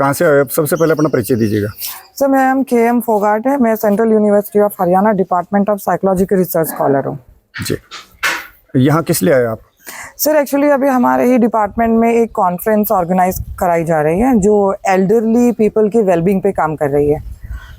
कहाँ से आए आप? सबसे पहले अपना परिचय दीजिएगा। सर मेरा नाम KM फोगाट है। मैं central university of Haryana department of psychology के रिसर्च स्कॉलर हूँ। जी, यहाँ किस लिए आए आप? सर एक्चुअली अभी हमारे ही डिपार्टमेंट में एक कॉन्फ्रेंस ऑर्गेनाइज कराई जा रही है जो एल्डरली पीपल की वेलबींग पे काम कर रही है।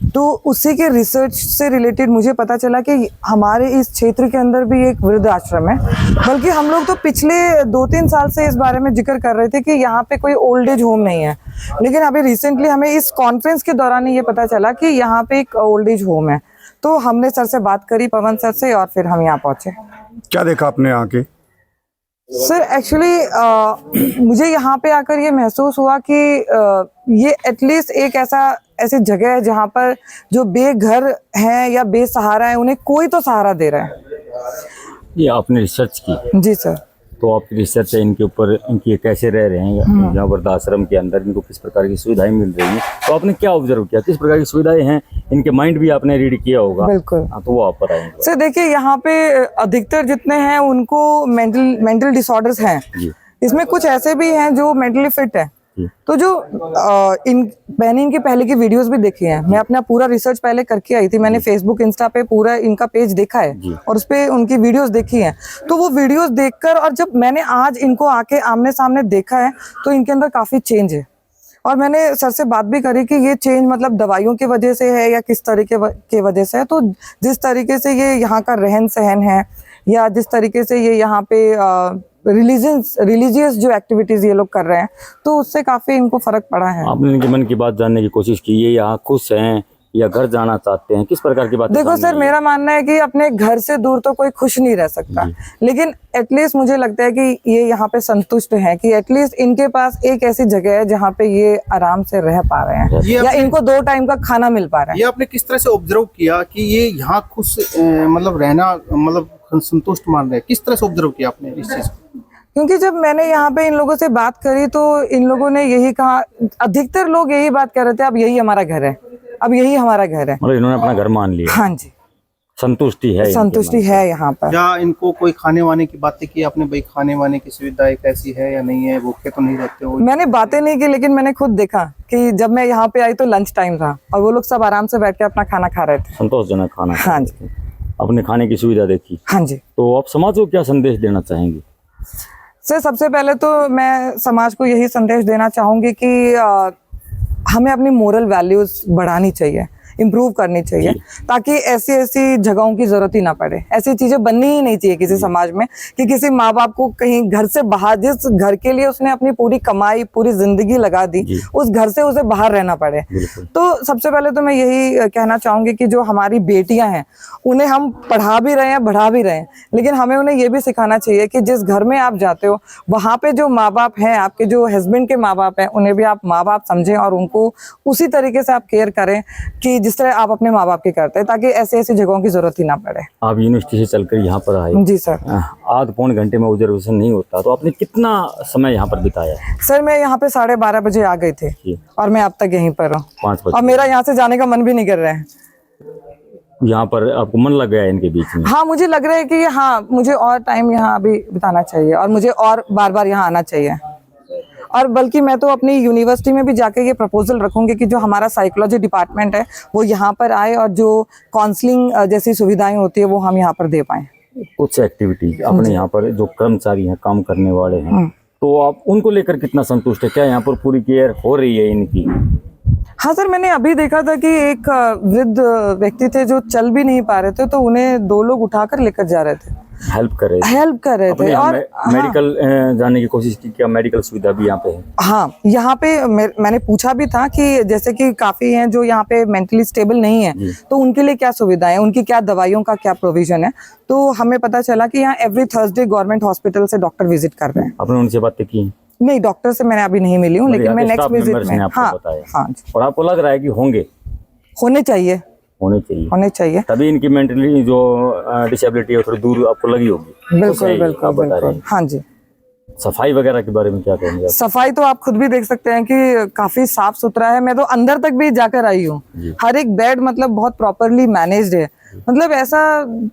तो उसी के रिसर्च से रिलेटेड मुझे पता चला कि हमारे इस क्षेत्र के अंदर भी एक वृद्ध आश्रम है। बल्कि हम लोग तो पिछले 2-3 साल से इस बारे में जिक्र कर रहे थे कि यहाँ पे कोई ओल्ड एज होम नहीं है, लेकिन अभी रिसेंटली हमें इस कॉन्फ्रेंस के दौरान ये पता चला कि यहाँ पे एक ओल्ड एज होम है। तो हमने सर से बात करी, पवन सर से, और फिर हम यहाँ पहुँचे। क्या देखा आपने यहाँ के? सर एक्चुअली मुझे यहाँ पे आकर ये महसूस हुआ कि ये एटलीस्ट एक ऐसी जगह है जहाँ पर जो बेघर हैं या बेसहारा है उन्हें कोई तो सहारा दे रहा है। ये आपने रिसर्च की? जी सर। तो आपकी रिसर्च है इनके ऊपर, इनकी कैसे रह रहे हैं यहाँ वृद्धाश्रम के अंदर, इनको किस प्रकार की सुविधाएं मिल रही हैं, तो आपने क्या ऑब्जर्व किया, किस प्रकार की सुविधाएं हैं, इनके माइंड भी आपने रीड किया होगा? बिल्कुल। तो वो आप पर आएंगे। सर देखिए, यहाँ पे अधिकतर जितने हैं उनको मेंटल डिसऑर्डर्स हैं। इसमें कुछ ऐसे भी हैं जो मेंटली फिट है। तो जो मैंने इनके पहले की वीडियोस भी देखी हैं। मैं अपना पूरा रिसर्च पहले करके आई थी। मैंने फेसबुक, इंस्टा पे पूरा इनका पेज देखा है और उस पे उनकी वीडियोस देखी हैं। तो वो वीडियोस देखकर और जब मैंने आज इनको आके आमने सामने देखा है तो इनके अंदर काफी चेंज है। और मैंने सर से बात भी करी कि ये चेंज मतलब दवाइयों की वजह से है या किस तरीके की वजह से है। तो जिस तरीके से ये यहाँ का रहन सहन है या जिस तरीके से ये यहाँ पे रिलीजियस जो एक्टिविटीज ये लोग कर रहे हैं, तो उससे काफी इनको फर्क पड़ा है। आपने इनके मन की बात जानने की कोशिश की, ये यहाँ खुश हैं या घर जाना चाहते हैं, किस प्रकार की बात? देखो सर, मेरा मानना है कि अपने घर से दूर तो कोई खुश नहीं रह सकता, लेकिन एटलीस्ट मुझे लगता है कि ये यहाँ पे संतुष्ट हैं कि एटलीस्ट इनके पास एक ऐसी जगह है जहाँ पे ये आराम से रह पा रहे हैं या इनको 2 टाइम का खाना मिल पा रहा है। ये आपने किस तरह से ऑब्जर्व किया कि ये यहाँ खुश मतलब रहना मतलब संतुष्ट मान रहे हैं? किस तरह से ऑब्जर्व किया आपने इस चीज को? क्योंकि जब मैंने यहाँ पे इन लोगों से बात करी तो इन लोगों ने यही कहा, अधिकतर लोग यही बात कह रहे थे, अब यही हमारा घर है, अब यही हमारा घर है। मतलब इन्होंने अपना घर मान लिया। हाँ जी, संतुष्टि है, संतुष्टि है यहाँ पर। क्या इनको कोई खाने वाने की बातें की आपने? भाई खाने वाने की सुविधाएं कैसी है या नहीं है, भूखे तो नहीं रहते हो? मैंने बातें नहीं की, लेकिन मैंने खुद देखा कि जब मैं यहाँ पे आई तो लंच टाइम था और वो लोग सब आराम से बैठ के अपना खाना खा रहे थे। संतोषजनक खाना। हाँ जी। अपने खाने की सुविधा देखी। हाँ जी। तो आप समाज को क्या संदेश देना चाहेंगे? सर सबसे पहले तो मैं समाज को यही संदेश देना चाहूंगी कि हमें अपनी मोरल वैल्यूज बढ़ानी चाहिए, इम्प्रूव करनी चाहिए, ताकि ऐसी जगहों की जरूरत ही ना पड़े। ऐसी चीजें बननी ही नहीं चाहिए किसी समाज में कि किसी माँ बाप को कहीं घर से बाहर, जिस घर के लिए उसने अपनी पूरी कमाई, पूरी जिंदगी लगा दी, उस घर से उसे बाहर रहना पड़े। तो सबसे पहले तो मैं यही कहना चाहूंगी कि जो हमारी बेटियां हैं उन्हें हम पढ़ा भी रहे हैं, बढ़ा भी रहे हैं, लेकिन हमें उन्हें ये भी सिखाना चाहिए कि जिस घर में आप जाते हो वहां पे जो माँ बाप हैं, आपके जो हस्बैंड के माँ बाप हैं, उन्हें भी आप माँ बाप समझें और उनको उसी तरीके से आप केयर करें कि जिस तरह आप अपने माँ बाप की करते हैं, ताकि ऐसी जगहों की जरूरत ही ना पड़े। आप यूनिवर्सिटी से चलकर यहाँ पर आए? जी सर। आध पौन घंटे में ऑब्जर्वेशन नहीं होता, तो आपने कितना समय यहाँ पर बिताया? सर मैं यहाँ पे 12:30 बजे आ गई थी और मैं अब तक यहीं पर हूँ। 5 बजे। और मेरा यहाँ से जाने का मन भी नहीं कर रहा है। यहाँ पर आपको मन लग गया है इनके बीच में? हाँ, मुझे लग रहा है कि हाँ, मुझे और टाइम यहाँ अभी बिताना चाहिए और मुझे और बार यहाँ आना चाहिए। और बल्कि मैं तो अपनी यूनिवर्सिटी में भी जाके ये प्रपोजल रखूंगी कि जो हमारा साइकोलॉजी डिपार्टमेंट है वो यहाँ पर आए और जो काउंसलिंग जैसी सुविधाएं होती है वो हम यहाँ पर दे पाएं। कुछ एक्टिविटी अपने यहाँ पर जो कर्मचारी हैं, काम करने वाले हैं, तो आप उनको लेकर कितना संतुष्ट है? क्या यहाँ पर पूरी केयर हो रही है इनकी? हाँ सर, मैंने अभी देखा था कि एक वृद्ध व्यक्ति थे जो चल भी नहीं पा रहे थे, तो उन्हें 2 लोग उठाकर लेकर जा रहे थे, हेल्प कर रहे थे। और मेडिकल जाने की कोशिश की, क्या मेडिकल सुविधा भी यहाँ पे है? हाँ, यहाँ पे मैंने पूछा भी था कि जैसे कि काफी हैं जो यहाँ पे मेंटली स्टेबल नहीं है, तो उनके लिए क्या सुविधाएं, उनकी क्या दवाइयों का क्या प्रोविजन है। तो हमें पता चला कि यहाँ एवरी थर्सडे गवर्नमेंट हॉस्पिटल से डॉक्टर विजिट कर रहे हैं। आपने उनसे बातें की? नहीं, डॉक्टर से मैंने अभी नहीं मिली हूँ, लेकिन मैं नेक्स्ट विजिट में। हाँ, और आपको लग रहा है कि होने चाहिए, तभी इनकी मेंटली जो डिसेबिलिटी है थोड़ी दूर आपको लगी होगी? बिल्कुल। हाँ जी। सफाई वगैरह के बारे में क्या कहेंगे? सफाई तो आप खुद भी देख सकते हैं कि काफी साफ सुथरा है। मैं तो अंदर तक भी जाकर आई हूँ। हर एक बेड मतलब बहुत प्रॉपरली मैनेज्ड है। मतलब ऐसा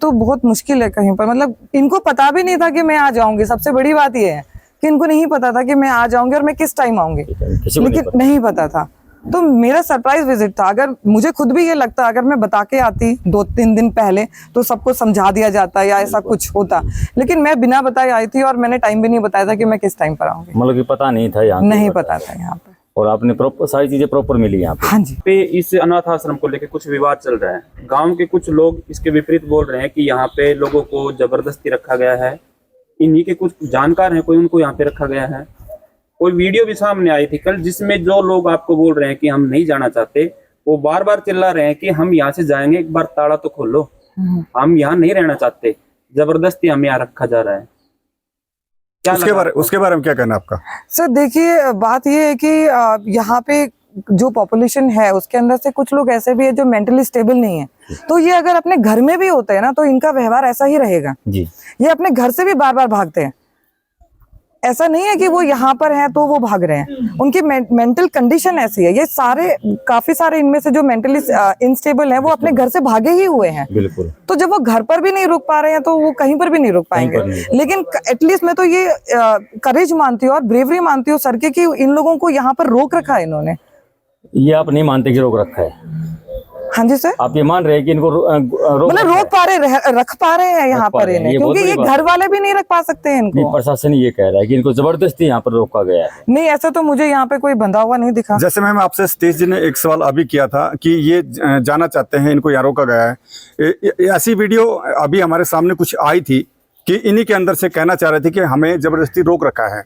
तो बहुत मुश्किल है कहीं पर। मतलब इनको पता भी नहीं था कि मैं आ जाऊंगी। सबसे बड़ी बात यह है कि इनको नहीं पता था कि मैं आ जाऊंगी और मैं किस टाइम आऊंगी, लेकिन नहीं पता था। तो मेरा सरप्राइज विजिट था। अगर मुझे खुद भी ये लगता अगर मैं बता के आती 2-3 दिन पहले तो सबको समझा दिया जाता या ऐसा कुछ होता, लेकिन मैं बिना बताए आई थी और मैंने टाइम भी नहीं बताया था कि मैं किस टाइम पर आऊंगी। मतलब कि पता नहीं था यहाँ, नहीं पता था यहाँ पे, और आपने प्रॉपर सारी चीजें प्रॉपर मिली यहाँ पे। हाँ जी। पे इस अनाथ आश्रम को लेकर कुछ विवाद चल रहा है। गांव के कुछ लोग इसके विपरीत बोल रहे हैं कि यहाँ पे लोगों को जबरदस्ती रखा गया है। इन्हीं के कुछ जानकार हैं, कोई उनको यहाँ पे रखा गया है। कोई वीडियो भी सामने आई थी कल, जिसमें जो लोग आपको बोल रहे हैं कि हम नहीं जाना चाहते, वो बार बार चिल्ला रहे हैं कि हम यहाँ से जाएंगे, एक बार ताला तो खोलो, हम यहाँ नहीं रहना चाहते, जबरदस्ती हमें यहाँ रखा जा रहा है। क्या उसके बारे में क्या कहना है आपका? सर देखिए, बात ये है कि यहाँ पे जो पॉपुलेशन है उसके अंदर से कुछ लोग ऐसे भी है जो मेंटली स्टेबल नहीं है। तो ये अगर अपने घर में भी होते हैं ना तो इनका व्यवहार ऐसा ही रहेगा जी। ये अपने घर से भी बार बार भागते हैं। ऐसा नहीं है कि वो यहाँ पर हैं तो वो भाग रहे हैं, उनकी मेंटल कंडीशन ऐसी है। ये सारे काफी सारे इनमें से जो मेंटली इनस्टेबल हैं वो अपने घर से भागे ही हुए हैं। बिल्कुल। तो जब वो घर पर भी नहीं रुक पा रहे हैं तो वो कहीं पर भी नहीं रुक पाएंगे। लेकिन एटलीस्ट मैं तो ये करेज मानती हूँ और ब्रेवरी मानती हूँ सर के कि इन लोगों को यहाँ पर रोक रखा है इन्होंने। ये आप नहीं मानते कि रोक रखा है? हाँ जी सर, आप ये मान रहे हैं कि इनको मतलब रोक पा रहे, रख पा रहे हैं यहाँ पर इन्हें, क्योंकि ये घर वाले भी नहीं रख पा सकते हैं इनको। प्रशासन ये कह रहा है कि इनको जबरदस्ती यहाँ पर रोका गया है। नहीं, ऐसा तो मुझे यहाँ पे कोई बंधा हुआ नहीं दिखा। जैसे मैम आपसे सतीश जी ने एक सवाल अभी किया था कि ये जाना चाहते हैं, इनको यहाँ रोका गया है। ऐसी वीडियो अभी हमारे सामने कुछ आई थी कि इन्हीं के अंदर से कहना चाह रहे थे कि हमें जबरदस्ती रोक रखा है।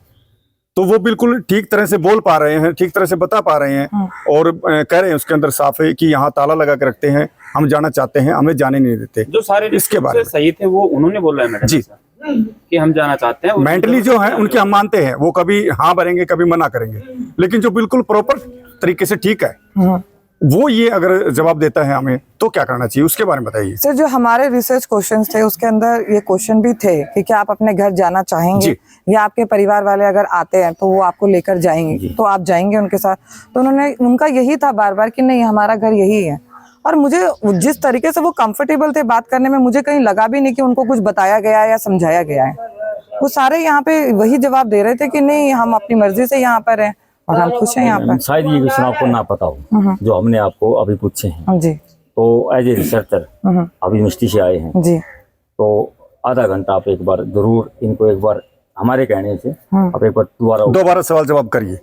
तो वो बिल्कुल ठीक तरह से बोल पा रहे हैं, ठीक तरह से बता पा रहे हैं और कह रहे हैं उसके अंदर साफ है कि यहाँ ताला लगा के रखते हैं, हम जाना चाहते हैं, हमें जाने नहीं देते। जो सारे इसके बारे में सही थे वो उन्होंने बोला है मैडम जी कि हम जाना चाहते हैं। मेंटली जो है उनके हम मानते हैं, वो कभी हाँ भरेंगे कभी मना करेंगे, लेकिन जो बिल्कुल प्रॉपर तरीके से ठीक है वो ये अगर जवाब देता है हमें तो क्या करना चाहिए, उसके बारे में बताइए। सर जो हमारे रिसर्च क्वेश्चंस थे उसके अंदर ये क्वेश्चन भी थे कि क्या आप अपने घर जाना चाहेंगे या आपके परिवार वाले अगर आते हैं तो वो आपको लेकर जाएंगे तो आप जाएंगे उनके साथ। तो उनका यही था बार बार कि नहीं हमारा घर यही है। और मुझे जिस तरीके से वो कंफर्टेबल थे बात करने में, मुझे कहीं लगा भी नहीं कि उनको कुछ बताया गया है या समझाया गया है। वो सारे यहाँ पे वही जवाब दे रहे थे कि नहीं हम अपनी मर्जी से यहाँ पर हैं और हम खुश हैं यहाँ पर। शायद ये क्वेश्चन आपको ना पता हो जो हमने आपको अभी पूछे हैं जी। तो एज ए रिसर्चर अभी यूनिवर्सिटी से आए हैं जी, तो आधा घंटा आप एक बार जरूर इनको एक बार हमारे कहने से आप एक बार दोबारा सवाल जवाब करिए।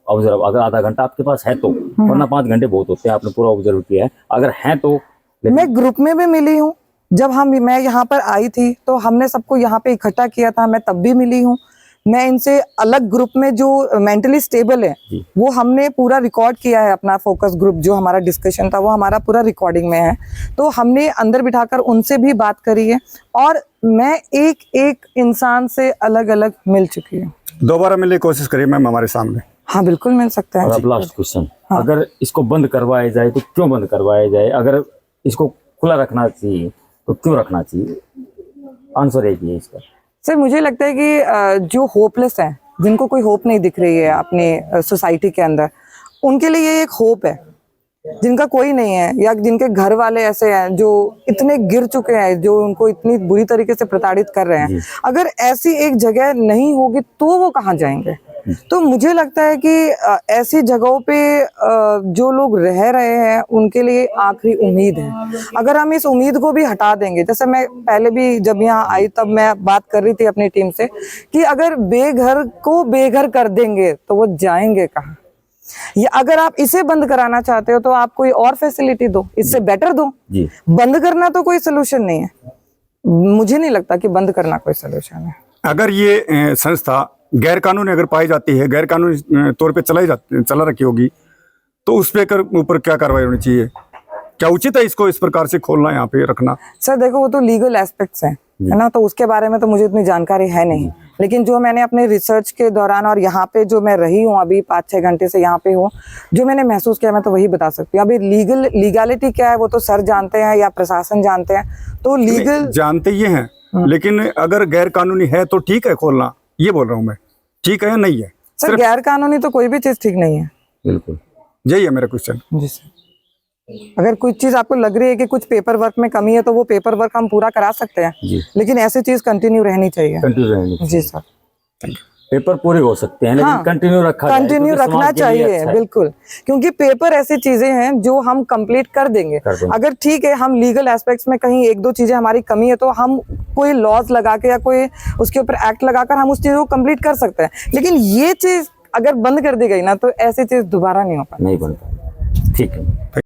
ऑब्जर्व, अगर आधा घंटा आपके पास है तो, वरना 5 घंटे बहुत होते हैं, आपने पूरा ऑब्जर्व किया है, अगर है तो। मैं ग्रुप में भी मिली हूँ, जब मैं यहाँ पर आई थी तो हमने सबको यहाँ पे इकट्ठा किया था, मैं तब भी मिली हूँ। मैं इनसे अलग ग्रुप में जो मेंटली स्टेबल है वो हमने पूरा रिकॉर्ड किया है। अपना फोकस ग्रुप जो हमारा डिस्कशन था वो हमारा पूरा रिकॉर्डिंग में है। तो हमने अंदर बिठाकर उनसे भी बात करी है और मैं एक एक इंसान से अलग अलग मिल चुकी हूँ। दोबारा मिलने की कोशिश करिए मैम हमारे सामने। हाँ बिल्कुल मिल सकता है। अब लास्ट क्वेश्चन, अगर इसको बंद करवाया जाए तो क्यों बंद करवाया जाए? अगर इसको खुला रखना चाहिए तो क्यों रखना चाहिए? आंसर एक ही है इसका। सर मुझे लगता है कि जो होपलेस हैं, जिनको कोई होप नहीं दिख रही है अपने सोसाइटी के अंदर, उनके लिए ये एक होप है। जिनका कोई नहीं है या जिनके घर वाले ऐसे हैं जो इतने गिर चुके हैं, जो उनको इतनी बुरी तरीके से प्रताड़ित कर रहे हैं, अगर ऐसी एक जगह नहीं होगी तो वो कहाँ जाएंगे? तो मुझे लगता है कि ऐसी जगहों पे जो लोग रह रहे हैं उनके लिए आखिरी उम्मीद है। अगर हम इस उम्मीद को भी हटा देंगे, जैसे मैं पहले भी जब यहाँ आई तब मैं बात कर रही थी अपनी टीम से कि अगर बेघर को बेघर कर देंगे तो वो जाएंगे कहाँ? या अगर आप इसे बंद कराना चाहते हो तो आप कोई और फैसिलिटी दो, इससे बेटर दो। बंद करना तो कोई सोल्यूशन नहीं है। मुझे नहीं लगता कि बंद करना कोई सोल्यूशन है। अगर ये संस्था गैर कानूनी अगर पाई जाती है, गैर कानूनी तौर पे चला रखी होगी तो उस पे ऊपर क्या कार्रवाई होनी चाहिए? क्या उचित है इसको इस प्रकार से खोलना, यहाँ पे रखना? सर देखो वो तो लीगल एस्पेक्ट्स हैं, है ना, तो उसके बारे में तो मुझे इतनी जानकारी है नहीं। लेकिन जो मैंने अपने रिसर्च के दौरान और यहाँ पे जो मैं रही हूँ अभी 5-6 घंटे से यहाँ पे हूँ, जो मैंने महसूस किया मैं तो वही बता सकती हूँ। अभी लीगलिटी क्या है वो तो सर जानते हैं या प्रशासन जानते हैं। तो लीगल जानते ये हैं, लेकिन अगर गैर कानूनी है तो ठीक है खोलना, ये बोल रहा हूँ मैं, ठीक है या नहीं है? सर गैर कानूनी तो कोई भी चीज ठीक नहीं है। बिल्कुल, यही है मेरा क्वेश्चन। जी सर, अगर कुछ चीज आपको लग रही है कि कुछ पेपर वर्क में कमी है तो वो पेपर वर्क हम पूरा करा सकते हैं, लेकिन ऐसी चीज कंटिन्यू रहनी चाहिए। कंटिन्यू रहनी चाहिए। जी सर, थैंक यू। पेपर पूरे हो सकते हैं लेकिन हाँ, कंटिन्यू रखा जाए, कंटिन्यू क्योंकि रखना समाज के लिए चाहिए, अच्छा है। बिल्कुल, क्योंकि पेपर ऐसी चीजें हैं जो हम कंप्लीट कर देंगे। कर देंगे। अगर ठीक है हम लीगल एस्पेक्ट्स में कहीं एक दो चीजें हमारी कमी है तो हम कोई लॉज लगा के या कोई उसके ऊपर एक्ट लगाकर हम उस चीज को कंप्लीट कर सकते हैं, लेकिन ये चीज अगर बंद कर दी गई ना तो ऐसी चीज दोबारा नहीं हो पाएगी। नहीं बन पाएगा। ठीक है।